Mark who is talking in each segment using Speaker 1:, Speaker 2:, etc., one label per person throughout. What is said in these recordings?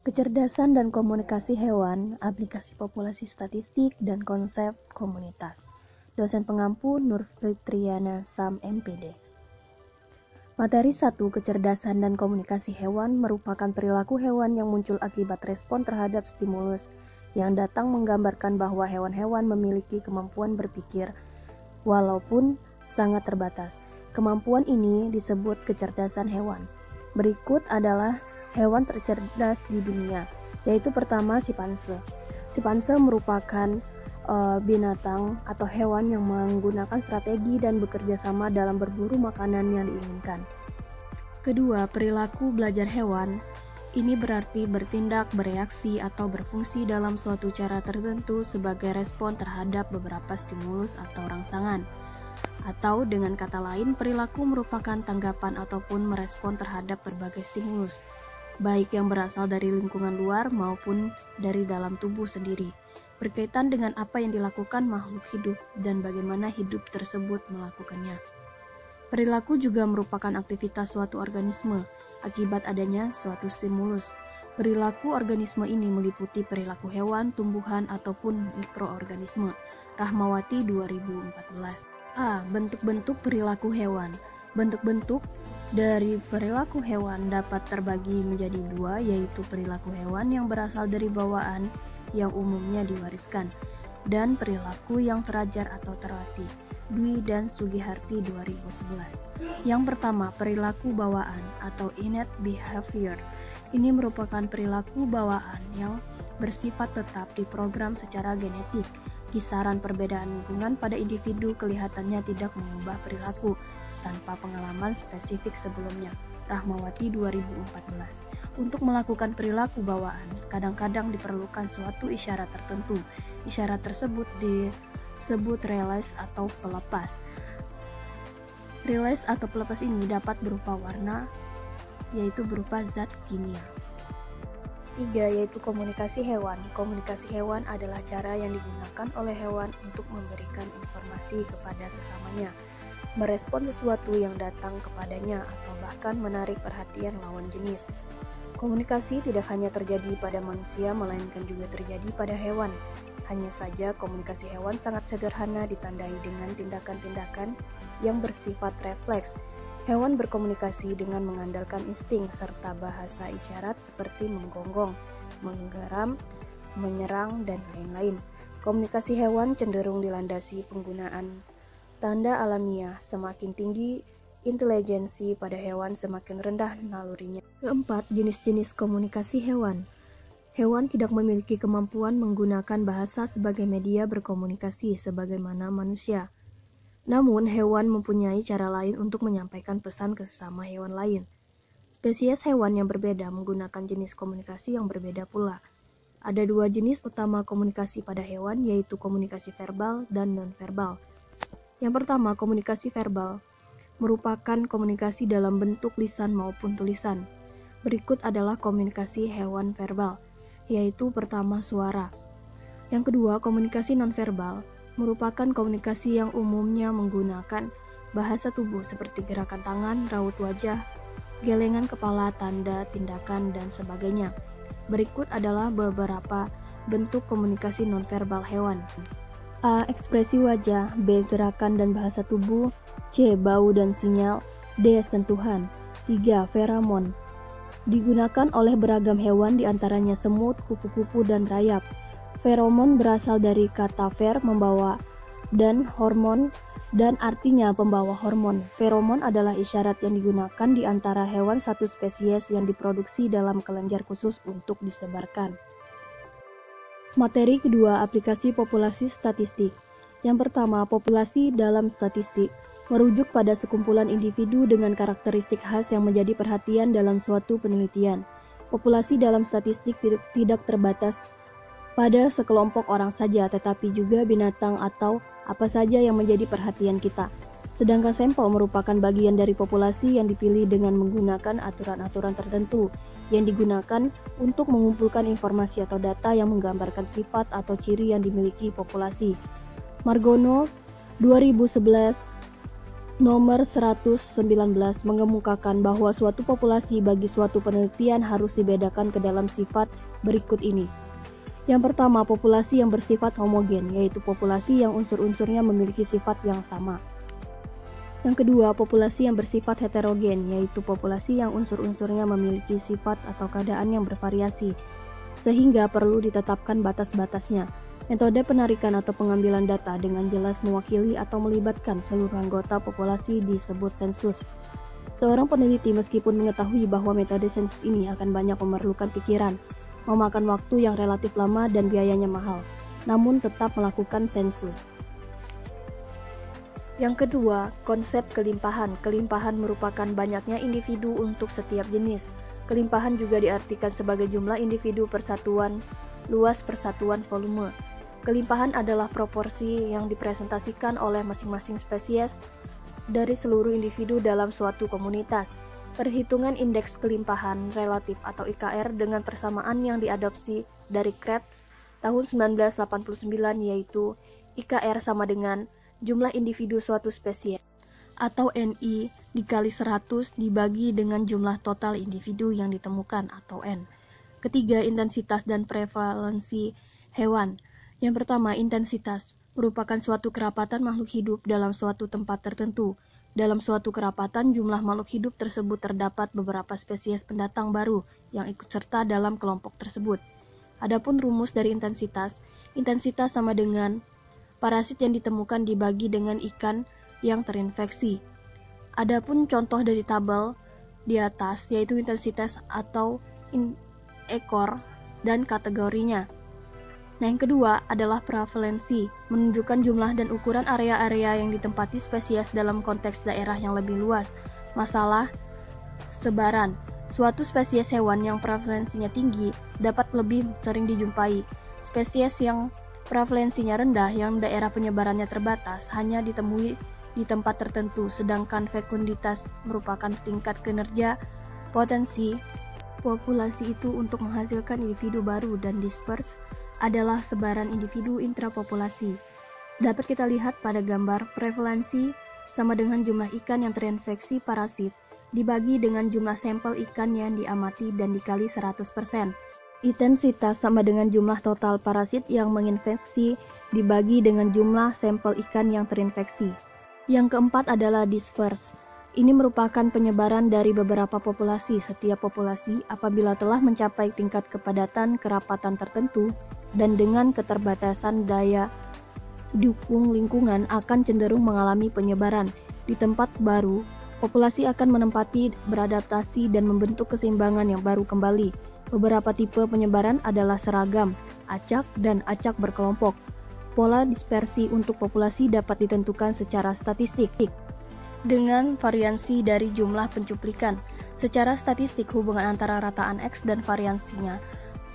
Speaker 1: Kecerdasan dan komunikasi hewan, aplikasi populasi statistik, dan konsep komunitas. Dosen pengampu Nur Fitriana Sam MPD. Materi 1. Kecerdasan dan komunikasi hewan merupakan perilaku hewan yang muncul akibat respon terhadap stimulus yang datang, menggambarkan bahwa hewan-hewan memiliki kemampuan berpikir walaupun sangat terbatas. Kemampuan ini disebut kecerdasan hewan. Berikut adalah hewan tercerdas di dunia, yaitu pertama simpanse. Simpanse merupakan binatang atau hewan yang menggunakan strategi dan bekerja sama dalam berburu makanan yang diinginkan. Kedua, perilaku belajar hewan. Ini berarti bertindak, bereaksi, atau berfungsi dalam suatu cara tertentu sebagai respon terhadap beberapa stimulus atau rangsangan. Atau dengan kata lain, perilaku merupakan tanggapan ataupun merespon terhadap berbagai stimulus, baik yang berasal dari lingkungan luar maupun dari dalam tubuh sendiri, berkaitan dengan apa yang dilakukan makhluk hidup dan bagaimana hidup tersebut melakukannya. Perilaku juga merupakan aktivitas suatu organisme akibat adanya suatu stimulus. Perilaku organisme ini meliputi perilaku hewan, tumbuhan, ataupun mikroorganisme. Rahmawati 2014. A. Bentuk-bentuk perilaku hewan. Bentuk-bentuk dari perilaku hewan dapat terbagi menjadi dua, yaitu perilaku hewan yang berasal dari bawaan yang umumnya diwariskan, dan perilaku yang terajar atau terlatih. Dwi dan Sugiharti 2011. Yang pertama, perilaku bawaan atau innate behavior. Ini merupakan perilaku bawaan yang bersifat tetap diprogram secara genetik. Kisaran perbedaan lingkungan pada individu kelihatannya tidak mengubah perilaku tanpa pengalaman spesifik sebelumnya. Rahmawati 2014. Untuk melakukan perilaku bawaan, kadang-kadang diperlukan suatu isyarat tertentu. Isyarat tersebut disebut relais atau pelepas. Relais atau pelepas ini dapat berupa warna, yaitu berupa zat kimia. 3. Yaitu komunikasi hewan. Komunikasi hewan adalah cara yang digunakan oleh hewan untuk memberikan informasi kepada sesamanya, merespon sesuatu yang datang kepadanya, atau bahkan menarik perhatian lawan jenis. Komunikasi tidak hanya terjadi pada manusia, melainkan juga terjadi pada hewan. Hanya saja komunikasi hewan sangat sederhana, ditandai dengan tindakan-tindakan yang bersifat refleks. Hewan berkomunikasi dengan mengandalkan insting serta bahasa isyarat seperti menggonggong, menggeram, menyerang, dan lain-lain. Komunikasi hewan cenderung dilandasi penggunaan tanda alamiah. Semakin tinggi intelijensi pada hewan, semakin rendah nalurinya. Keempat, jenis-jenis komunikasi hewan. Hewan tidak memiliki kemampuan menggunakan bahasa sebagai media berkomunikasi sebagaimana manusia. Namun, hewan mempunyai cara lain untuk menyampaikan pesan ke sesama hewan lain. Spesies hewan yang berbeda menggunakan jenis komunikasi yang berbeda pula. Ada dua jenis utama komunikasi pada hewan, yaitu komunikasi verbal dan non-verbal. Yang pertama, komunikasi verbal merupakan komunikasi dalam bentuk lisan maupun tulisan. Berikut adalah komunikasi hewan verbal, yaitu pertama suara. Yang kedua, komunikasi non-verbal merupakan komunikasi yang umumnya menggunakan bahasa tubuh seperti gerakan tangan, raut wajah, gelengan kepala, tanda, tindakan, dan sebagainya. Berikut adalah beberapa bentuk komunikasi nonverbal hewan. A. Ekspresi wajah. B. Gerakan dan bahasa tubuh. C. Bau dan sinyal. D. Sentuhan. 3. Feromon. Digunakan oleh beragam hewan, diantaranya semut, kupu-kupu, dan rayap. Feromon berasal dari kata fer, membawa, dan hormon, dan artinya pembawa hormon. Feromon adalah isyarat yang digunakan di antara hewan satu spesies yang diproduksi dalam kelenjar khusus untuk disebarkan. Materi kedua, aplikasi populasi statistik. Yang pertama, populasi dalam statistik merujuk pada sekumpulan individu dengan karakteristik khas yang menjadi perhatian dalam suatu penelitian. Populasi dalam statistik tidak terbatas pada sekelompok orang saja, tetapi juga binatang atau apa saja yang menjadi perhatian kita. Sedangkan sampel merupakan bagian dari populasi yang dipilih dengan menggunakan aturan-aturan tertentu yang digunakan untuk mengumpulkan informasi atau data yang menggambarkan sifat atau ciri yang dimiliki populasi. Margono 2011 Nomor 119 mengemukakan bahwa suatu populasi bagi suatu penelitian harus dibedakan ke dalam sifat berikut ini. Yang pertama, populasi yang bersifat homogen, yaitu populasi yang unsur-unsurnya memiliki sifat yang sama. Yang kedua, populasi yang bersifat heterogen, yaitu populasi yang unsur-unsurnya memiliki sifat atau keadaan yang bervariasi, sehingga perlu ditetapkan batas-batasnya. Metode penarikan atau pengambilan data dengan jelas mewakili atau melibatkan seluruh anggota populasi disebut sensus. Seorang peneliti meskipun mengetahui bahwa metode sensus ini akan banyak memerlukan pikiran, memakan waktu yang relatif lama dan biayanya mahal, namun tetap melakukan sensus. Yang kedua, konsep kelimpahan. Kelimpahan merupakan banyaknya individu untuk setiap jenis. Kelimpahan juga diartikan sebagai jumlah individu per satuan luas per satuan volume. Kelimpahan adalah proporsi yang dipresentasikan oleh masing-masing spesies dari seluruh individu dalam suatu komunitas. Perhitungan indeks kelimpahan relatif atau IKR dengan persamaan yang diadopsi dari Krebs tahun 1989, yaitu IKR sama dengan jumlah individu suatu spesies atau NI dikali 100 dibagi dengan jumlah total individu yang ditemukan atau N. Ketiga, intensitas dan prevalensi hewan. Yang pertama, intensitas merupakan suatu kerapatan makhluk hidup dalam suatu tempat tertentu. Dalam suatu kerapatan, jumlah makhluk hidup tersebut terdapat beberapa spesies pendatang baru yang ikut serta dalam kelompok tersebut. Adapun rumus dari intensitas, intensitas sama dengan parasit yang ditemukan dibagi dengan ikan yang terinfeksi. Adapun contoh dari tabel di atas yaitu intensitas atau ekor dan kategorinya. Nah, yang kedua adalah prevalensi, menunjukkan jumlah dan ukuran area-area yang ditempati spesies dalam konteks daerah yang lebih luas. Masalah sebaran. Suatu spesies hewan yang prevalensinya tinggi dapat lebih sering dijumpai. Spesies yang prevalensinya rendah yang daerah penyebarannya terbatas hanya ditemui di tempat tertentu, sedangkan fekunditas merupakan tingkat kinerja potensi populasi itu untuk menghasilkan individu baru, dan dispers adalah sebaran individu intrapopulasi. Dapat kita lihat pada gambar, prevalensi sama dengan jumlah ikan yang terinfeksi parasit dibagi dengan jumlah sampel ikan yang diamati dan dikali 100%. Intensitas sama dengan jumlah total parasit yang menginfeksi dibagi dengan jumlah sampel ikan yang terinfeksi. Yang keempat adalah dispers. Ini merupakan penyebaran dari beberapa populasi. Setiap populasi apabila telah mencapai tingkat kepadatan kerapatan tertentu dan dengan keterbatasan daya dukung lingkungan akan cenderung mengalami penyebaran. Di tempat baru, populasi akan menempati, beradaptasi, dan membentuk keseimbangan yang baru kembali. Beberapa tipe penyebaran adalah seragam, acak, dan acak berkelompok. Pola dispersi untuk populasi dapat ditentukan secara statistik dengan variansi dari jumlah pencuplikan. Secara statistik, hubungan antara rataan X dan variansinya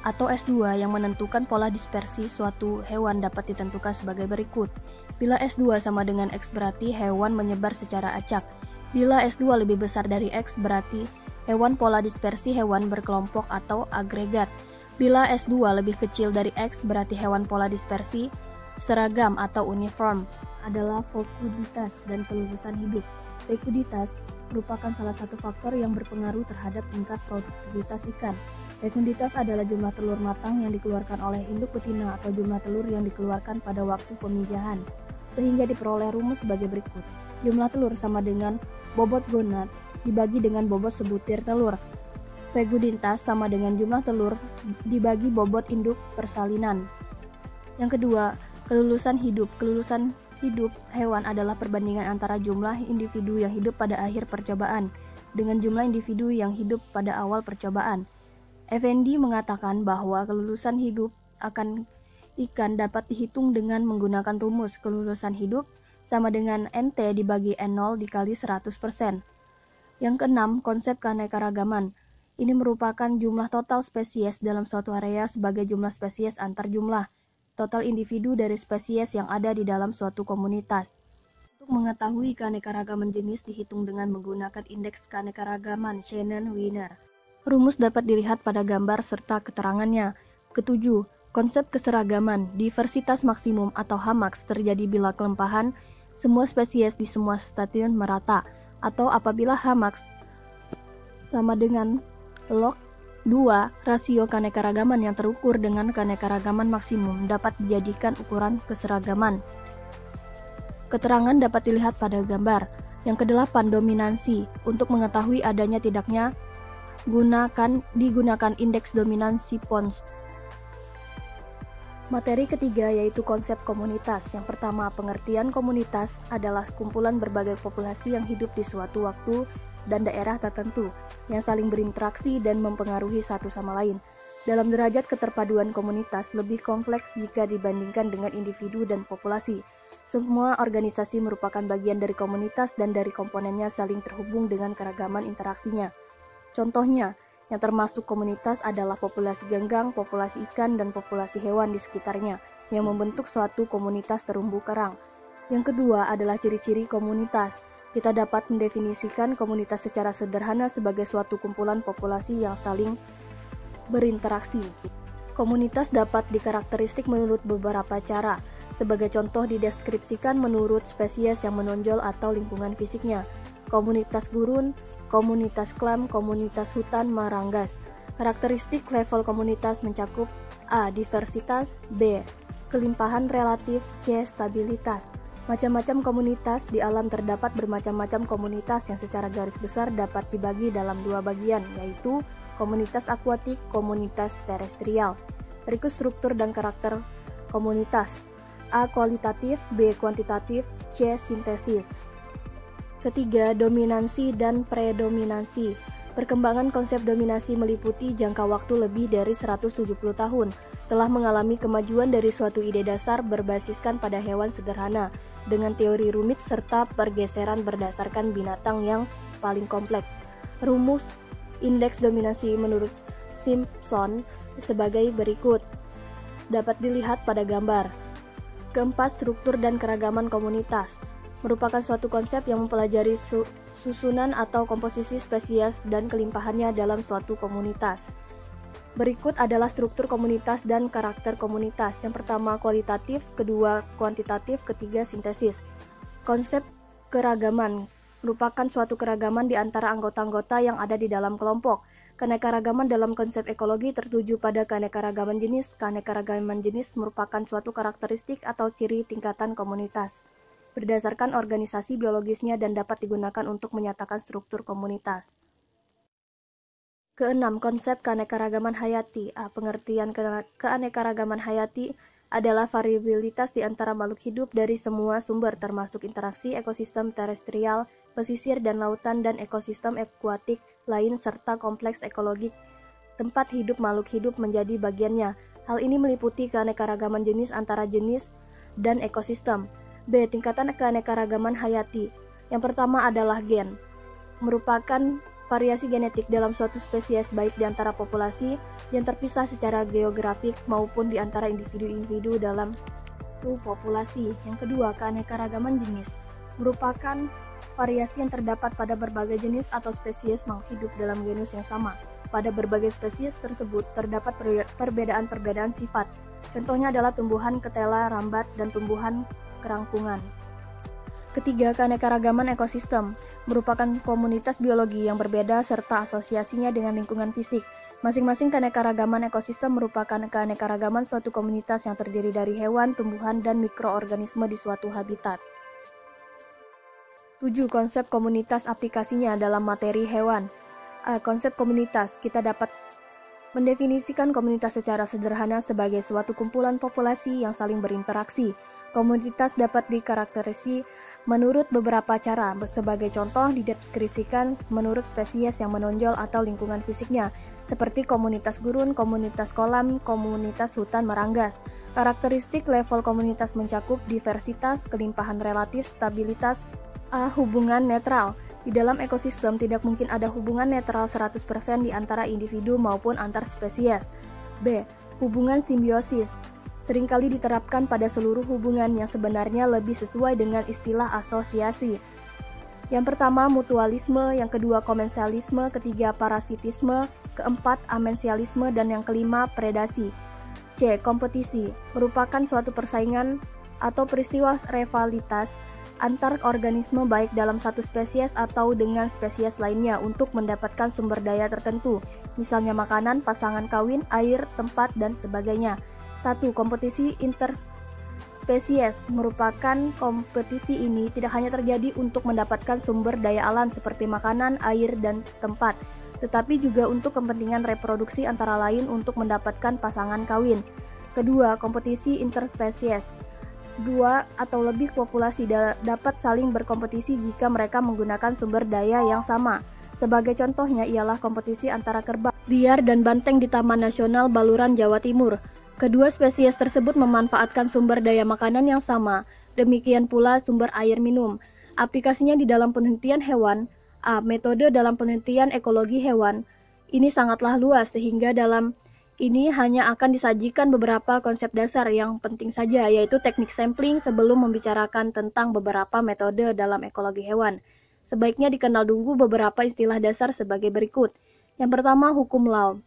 Speaker 1: atau S2 yang menentukan pola dispersi suatu hewan dapat ditentukan sebagai berikut. Bila S2 sama dengan X berarti hewan menyebar secara acak. Bila S2 lebih besar dari X berarti hewan pola dispersi hewan berkelompok atau agregat. Bila S2 lebih kecil dari X berarti hewan pola dispersi seragam atau uniform. Adalah fekuditas dan kelulusan hidup. Fekuditas merupakan salah satu faktor yang berpengaruh terhadap tingkat produktivitas ikan. Fekunditas adalah jumlah telur matang yang dikeluarkan oleh induk betina atau jumlah telur yang dikeluarkan pada waktu pemijahan, sehingga diperoleh rumus sebagai berikut. Jumlah telur sama dengan bobot gonad dibagi dengan bobot sebutir telur. Fekuditas sama dengan jumlah telur dibagi bobot induk persalinan. Yang kedua, kelulusan hidup. Kelulusan hidup hewan adalah perbandingan antara jumlah individu yang hidup pada akhir percobaan dengan jumlah individu yang hidup pada awal percobaan. Effendi mengatakan bahwa kelulusan hidup akan ikan dapat dihitung dengan menggunakan rumus kelulusan hidup sama dengan NT dibagi N0 dikali 100%. Yang keenam, konsep keanekaragaman. Ini merupakan jumlah total spesies dalam suatu area sebagai jumlah spesies antar jumlah total individu dari spesies yang ada di dalam suatu komunitas. Untuk mengetahui keanekaragaman jenis dihitung dengan menggunakan indeks keanekaragaman Shannon-Wiener. Rumus dapat dilihat pada gambar serta keterangannya. Ketujuh, konsep keseragaman. Diversitas maksimum atau HAMAX terjadi bila kelimpahan semua spesies di semua stadion merata, atau apabila H max sama dengan log 2 rasio keanekaragaman yang terukur dengan keanekaragaman maksimum dapat dijadikan ukuran keseragaman. Keterangan dapat dilihat pada gambar. Yang kedelapan, dominansi. Untuk mengetahui adanya tidaknya digunakan indeks dominansi Pons. Materi ketiga yaitu konsep komunitas. Yang pertama, pengertian komunitas adalah sekumpulan berbagai populasi yang hidup di suatu waktu dan daerah tertentu, yang saling berinteraksi dan mempengaruhi satu sama lain. Dalam derajat keterpaduan komunitas lebih kompleks jika dibandingkan dengan individu dan populasi. Semua organisasi merupakan bagian dari komunitas dan dari komponennya saling terhubung dengan keragaman interaksinya. Contohnya, yang termasuk komunitas adalah populasi ganggang, populasi ikan, dan populasi hewan di sekitarnya, yang membentuk suatu komunitas terumbu karang. Yang kedua adalah ciri-ciri komunitas. Kita dapat mendefinisikan komunitas secara sederhana sebagai suatu kumpulan populasi yang saling berinteraksi. Komunitas dapat dikarakteristik menurut beberapa cara. Sebagai contoh dideskripsikan menurut spesies yang menonjol atau lingkungan fisiknya. Komunitas gurun, komunitas klam, komunitas hutan meranggas. Karakteristik level komunitas mencakup A. Diversitas, B. Kelimpahan relatif, C. Stabilitas. Macam-macam komunitas di alam terdapat bermacam-macam komunitas yang secara garis besar dapat dibagi dalam dua bagian, yaitu komunitas akuatik, komunitas terestrial. Berikut struktur dan karakter komunitas. A. Kualitatif, B. Kuantitatif, C. Sintesis. Ketiga, dominansi dan predominansi. Perkembangan konsep dominasi meliputi jangka waktu lebih dari 170 tahun, telah mengalami kemajuan dari suatu ide dasar berbasiskan pada hewan sederhana, dengan teori rumit serta pergeseran berdasarkan binatang yang paling kompleks. Rumus indeks dominasi menurut Simpson sebagai berikut. Dapat dilihat pada gambar. Keempat, struktur dan keragaman komunitas. Merupakan suatu konsep yang mempelajari susunan atau komposisi spesies dan kelimpahannya dalam suatu komunitas. Berikut adalah struktur komunitas dan karakter komunitas. Yang pertama kualitatif, kedua kuantitatif, ketiga sintesis. Konsep keragaman merupakan suatu keragaman di antara anggota-anggota yang ada di dalam kelompok. Keanekaragaman dalam konsep ekologi tertuju pada keanekaragaman jenis. Keanekaragaman jenis merupakan suatu karakteristik atau ciri tingkatan komunitas berdasarkan organisasi biologisnya dan dapat digunakan untuk menyatakan struktur komunitas. Keenam, konsep keanekaragaman hayati. Pengertian keanekaragaman hayati adalah variabilitas di antara makhluk hidup dari semua sumber termasuk interaksi ekosistem terestrial, pesisir dan lautan dan ekosistem akuatik lain serta kompleks ekologik tempat hidup makhluk hidup menjadi bagiannya. Hal ini meliputi keanekaragaman jenis antara jenis dan ekosistem. B. Tingkatan keanekaragaman hayati. Yang pertama adalah gen. Merupakan variasi genetik dalam suatu spesies baik di antara populasi yang terpisah secara geografik maupun di antara individu-individu dalam suatu populasi. Yang kedua, keanekaragaman jenis. Merupakan variasi yang terdapat pada berbagai jenis atau spesies makhluk hidup dalam genus yang sama. Pada berbagai spesies tersebut terdapat perbedaan-perbedaan sifat. Contohnya adalah tumbuhan ketela, rambat, dan tumbuhan kerangkungan. Ketiga, keanekaragaman ekosistem merupakan komunitas biologi yang berbeda serta asosiasinya dengan lingkungan fisik. Masing-masing keanekaragaman ekosistem merupakan keanekaragaman suatu komunitas yang terdiri dari hewan, tumbuhan, dan mikroorganisme di suatu habitat. 7. Konsep komunitas aplikasinya dalam materi hewan. Konsep komunitas, kita dapat mendefinisikan komunitas secara sederhana sebagai suatu kumpulan populasi yang saling berinteraksi. Komunitas dapat dikarakterisasi menurut beberapa cara. Sebagai contoh, dideskripsikan menurut spesies yang menonjol atau lingkungan fisiknya, seperti komunitas gurun, komunitas kolam, komunitas hutan meranggas. Karakteristik level komunitas mencakup diversitas, kelimpahan relatif, stabilitas. A. Hubungan netral. Di dalam ekosistem tidak mungkin ada hubungan netral 100% di antara individu maupun antar spesies. B. Hubungan simbiosis. Seringkali diterapkan pada seluruh hubungan yang sebenarnya lebih sesuai dengan istilah asosiasi. Yang pertama, mutualisme, yang kedua, komensialisme, ketiga, parasitisme, keempat, amensialisme, dan yang kelima, predasi. C. Kompetisi, merupakan suatu persaingan atau peristiwa rivalitas antar organisme baik dalam satu spesies atau dengan spesies lainnya untuk mendapatkan sumber daya tertentu, misalnya makanan, pasangan kawin, air, tempat, dan sebagainya. 1. Kompetisi interspesies merupakan kompetisi ini tidak hanya terjadi untuk mendapatkan sumber daya alam seperti makanan, air, dan tempat, tetapi juga untuk kepentingan reproduksi antara lain untuk mendapatkan pasangan kawin. Kedua, kompetisi interspesies. 2 atau lebih populasi dapat saling berkompetisi jika mereka menggunakan sumber daya yang sama. Sebagai contohnya ialah kompetisi antara kerbau liar dan banteng di Taman Nasional Baluran, Jawa Timur. Kedua spesies tersebut memanfaatkan sumber daya makanan yang sama, demikian pula sumber air minum. Aplikasinya di dalam penelitian hewan. A. Metode dalam penelitian ekologi hewan. Ini sangatlah luas sehingga dalam ini hanya akan disajikan beberapa konsep dasar yang penting saja, yaitu teknik sampling sebelum membicarakan tentang beberapa metode dalam ekologi hewan. Sebaiknya dikenal dulu beberapa istilah dasar sebagai berikut. Yang pertama, hukum Law.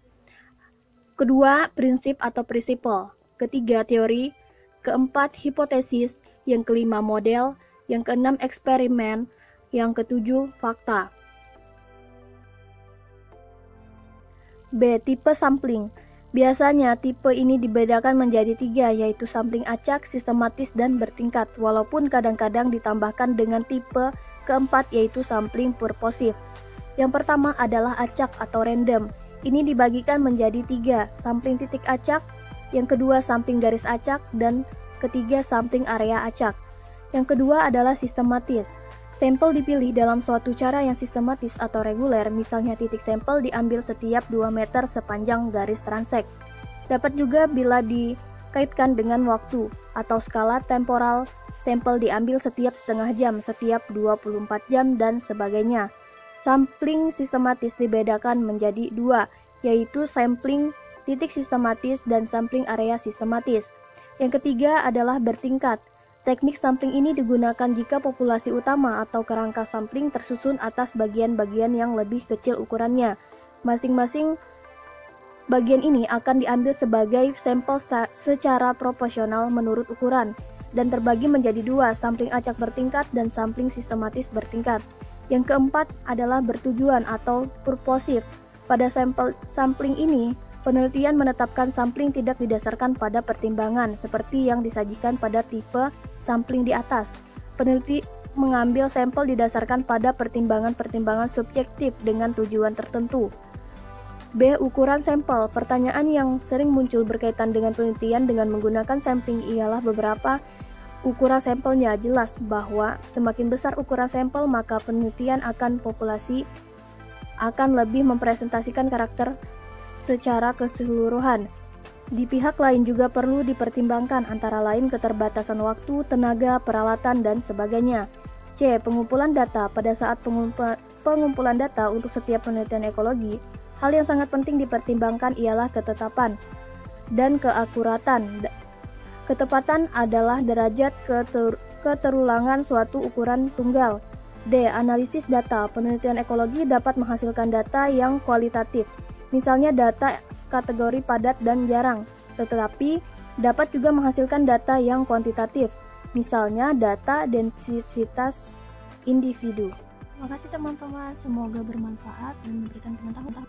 Speaker 1: Kedua, prinsip atau prinsipal. Ketiga, teori. Keempat, hipotesis. Yang kelima, model. Yang keenam, eksperimen. Yang ketujuh, fakta. B. Tipe sampling. Biasanya tipe ini dibedakan menjadi 3, yaitu sampling acak, sistematis, dan bertingkat, walaupun kadang-kadang ditambahkan dengan tipe keempat, yaitu sampling purposif. Yang pertama adalah acak atau random. Ini dibagikan menjadi 3, sampling titik acak, yang kedua sampling garis acak, dan ketiga sampling area acak. Yang kedua adalah sistematis. Sampel dipilih dalam suatu cara yang sistematis atau reguler, misalnya titik sampel diambil setiap 2 meter sepanjang garis transek. Dapat juga bila dikaitkan dengan waktu atau skala temporal, sampel diambil setiap setengah jam, setiap 24 jam, dan sebagainya. Sampling sistematis dibedakan menjadi 2, yaitu sampling titik sistematis dan sampling area sistematis. Yang ketiga adalah bertingkat. Teknik sampling ini digunakan jika populasi utama atau kerangka sampling tersusun atas bagian-bagian yang lebih kecil ukurannya. Masing-masing bagian ini akan diambil sebagai sampel secara proporsional menurut ukuran dan terbagi menjadi 2, sampling acak bertingkat dan sampling sistematis bertingkat. Yang keempat adalah bertujuan atau purposif. Pada sampling ini, penelitian menetapkan sampling tidak didasarkan pada pertimbangan seperti yang disajikan pada tipe sampling di atas. Peneliti mengambil sampel didasarkan pada pertimbangan-pertimbangan subjektif dengan tujuan tertentu. B. Ukuran sampel. Pertanyaan yang sering muncul berkaitan dengan penelitian dengan menggunakan sampling ialah beberapa ukuran sampelnya. Jelas bahwa semakin besar ukuran sampel, maka penelitian akan populasi akan lebih mempresentasikan karakter secara keseluruhan. Di pihak lain juga perlu dipertimbangkan antara lain keterbatasan waktu, tenaga, peralatan, dan sebagainya. C. Pengumpulan data. Pada saat pengumpulan data untuk setiap penelitian ekologi, hal yang sangat penting dipertimbangkan ialah ketetapan dan keakuratan. Ketepatan adalah derajat keterulangan suatu ukuran tunggal. D. Analisis data. Penelitian ekologi dapat menghasilkan data yang kualitatif, misalnya data kategori padat dan jarang, tetapi dapat juga menghasilkan data yang kuantitatif, misalnya data densitas individu. Terima kasih teman-teman, semoga bermanfaat dan memberikan pengetahuan.